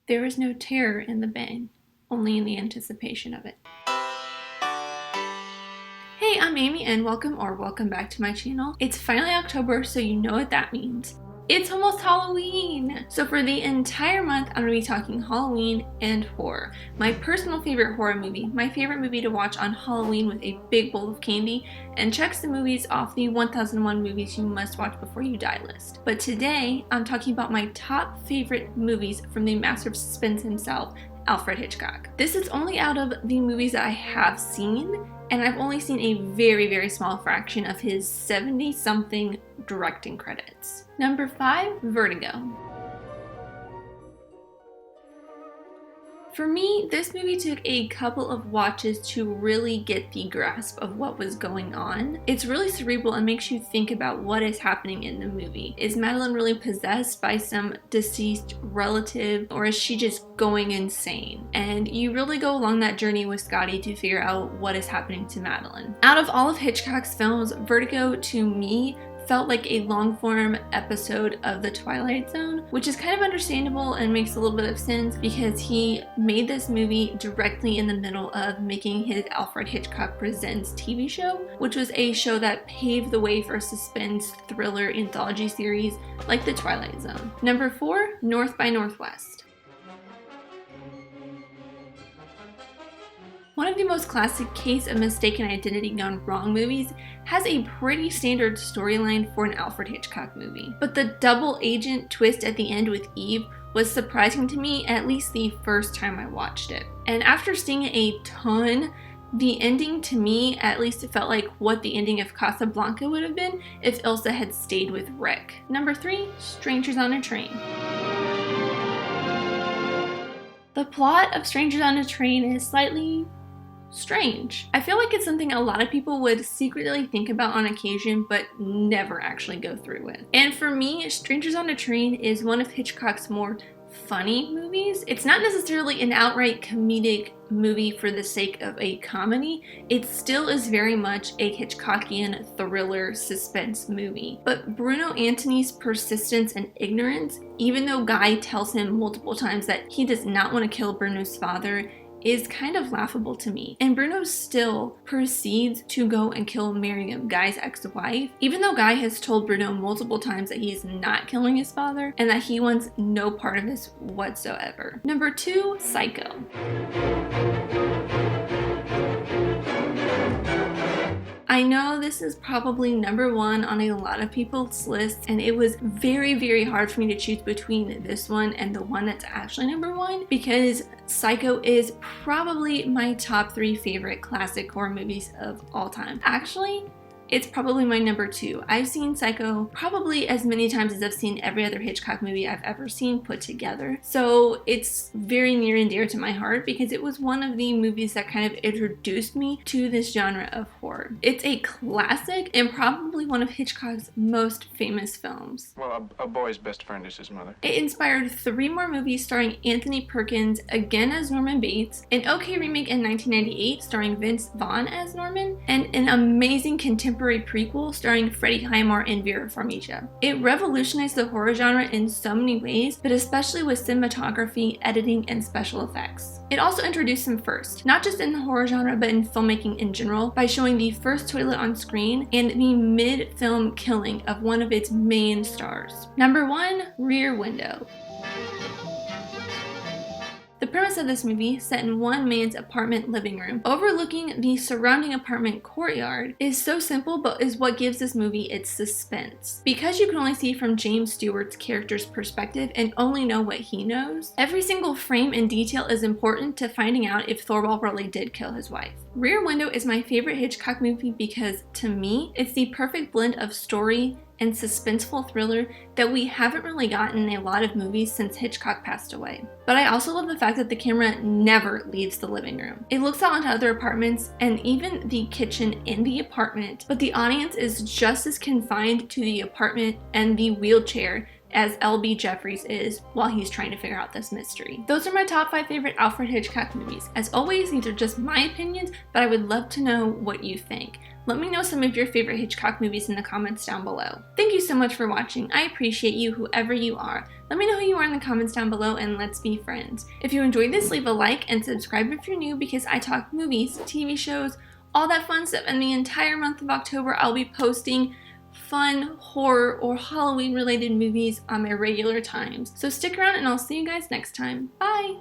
There is no terror in the bang, only in the anticipation of it. Hey, I'm Amy and welcome back to my channel. It's finally October, so you know what that means. It's almost Halloween! So for the entire month, I'm going to be talking Halloween and horror. My personal favorite horror movie, my favorite movie to watch on Halloween with a big bowl of candy, and checks the movies off the 1001 movies you must watch before you die list. But today, I'm talking about my top favorite movies from the Master of Suspense himself, Alfred Hitchcock. This is only out of the movies that I have seen, and I've only seen a very small fraction of his 70-something directing credits. Number 5, Vertigo. For me, this movie took a couple of watches to really get the grasp of what was going on. It's really cerebral and makes you think about what is happening in the movie. Is Madeline really possessed by some deceased relative, or is she just going insane? And you really go along that journey with Scotty to figure out what is happening to Madeline. Out of all of Hitchcock's films, Vertigo, to me, felt like a long-form episode of The Twilight Zone, which is kind of understandable and makes a little bit of sense because he made this movie directly in the middle of making his Alfred Hitchcock Presents TV show, which was a show that paved the way for a suspense thriller anthology series like The Twilight Zone. Number 4, North by Northwest. One of the most classic case of mistaken identity gone wrong movies has a pretty standard storyline for an Alfred Hitchcock movie. But the double agent twist at the end with Eve was surprising to me at least the first time I watched it. And after seeing it a ton, the ending to me, at least it felt like what the ending of Casablanca would have been if Ilsa had stayed with Rick. Number 3, Strangers on a Train. The plot of Strangers on a Train is slightly strange. I feel like it's something a lot of people would secretly think about on occasion but never actually go through with. And for me, Strangers on a Train is one of Hitchcock's more funny movies. It's not necessarily an outright comedic movie for the sake of a comedy. It still is very much a Hitchcockian thriller suspense movie. But Bruno Antony's persistence and ignorance, even though Guy tells him multiple times that he does not want to kill Bruno's father, is kind of laughable to me. And Bruno still proceeds to go and kill Miriam, Guy's ex-wife, even though Guy has told Bruno multiple times that he is not killing his father and that he wants no part of this whatsoever. Number 2, Psycho. I know this is probably number 1 on a lot of people's lists, and it was very hard for me to choose between this one and the one that's actually number 1 because Psycho is probably my top 3 favorite classic horror movies of all time. Actually, it's probably my number 2. I've seen Psycho probably as many times as I've seen every other Hitchcock movie I've ever seen put together. So it's very near and dear to my heart because it was one of the movies that kind of introduced me to this genre of horror. It's a classic and probably one of Hitchcock's most famous films. Well, a boy's best friend is his mother. It inspired 3 more movies starring Anthony Perkins, again as Norman Bates, an okay remake in 1998 starring Vince Vaughn as Norman, and an amazing contemporary prequel starring Freddie Highmore and Vera Farmiga. It revolutionized the horror genre in so many ways, but especially with cinematography, editing, and special effects. It also introduced him first, not just in the horror genre, but in filmmaking in general, by showing the first toilet on screen and the mid-film killing of one of its main stars. Number 1, Rear Window. The premise of this movie, set in one man's apartment living room, overlooking the surrounding apartment courtyard, is so simple but is what gives this movie its suspense. Because you can only see from James Stewart's character's perspective and only know what he knows, every single frame and detail is important to finding out if Thorwald really did kill his wife. Rear Window is my favorite Hitchcock movie because, to me, it's the perfect blend of story and suspenseful thriller that we haven't really gotten in a lot of movies since Hitchcock passed away. But I also love the fact that the camera never leaves the living room. It looks out onto other apartments and even the kitchen in the apartment, but the audience is just as confined to the apartment and the wheelchair as L.B. Jeffries is while he's trying to figure out this mystery. Those are my top 5 favorite Alfred Hitchcock movies. As always, these are just my opinions, but I would love to know what you think. Let me know some of your favorite Hitchcock movies in the comments down below. Thank you so much for watching. I appreciate you, whoever you are. Let me know who you are in the comments down below and let's be friends. If you enjoyed this, leave a like and subscribe if you're new because I talk movies, TV shows, all that fun stuff, and the entire month of October I'll be posting fun horror or Halloween related movies on my regular times. So stick around and I'll see you guys next time. Bye!